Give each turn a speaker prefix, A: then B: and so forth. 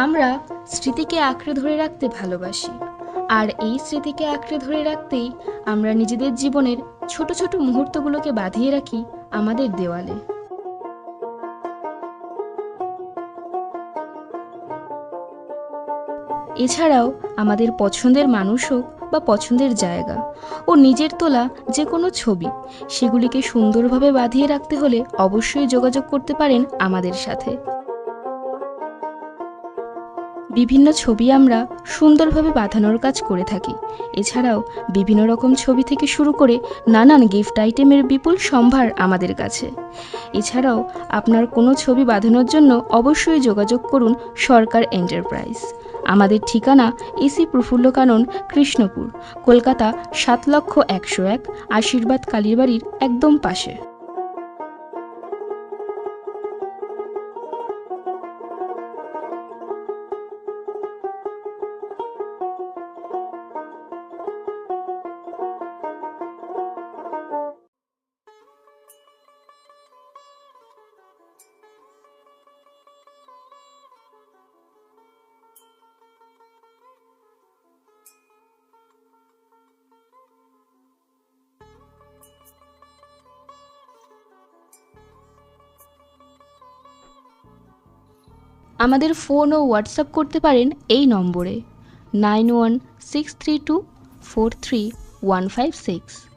A: আমরা স্মৃতিকে আঁকড়ে ধরে রাখতে ভালোবাসি, আর এই স্মৃতিকে আঁকড়ে ধরে রাখতেই আমরা নিজেদের জীবনের ছোট ছোট মুহূর্তগুলোকে বাঁধিয়ে রাখি আমাদের দেওয়ালে। এছাড়াও আমাদের পছন্দের মানুষ হোক বা পছন্দের জায়গা ও নিজের তোলা যে কোনো ছবি, সেগুলিকে সুন্দরভাবে বাঁধিয়ে রাখতে হলে অবশ্যই যোগাযোগ করতে পারেন আমাদের সাথে। বিভিন্ন ছবি আমরা সুন্দরভাবে বাঁধানোর কাজ করে থাকি। এছাড়াও বিভিন্ন রকম ছবি থেকে শুরু করে নানান গিফট আইটেমের বিপুল সম্ভার আমাদের কাছে। এছাড়াও আপনার কোনো ছবি বাঁধানোর জন্য অবশ্যই যোগাযোগ করুন সরকার এন্টারপ্রাইজ। আমাদের ঠিকানা এসি প্রফুল্ল কানন, কৃষ্ণপুর, কলকাতা ৭,১০১, আশীর্বাদ কালীবাড়ির একদম পাশে। আমাদের ফোন ও হোয়াটসঅ্যাপ করতে পারেন এই নম্বরে 9163243156।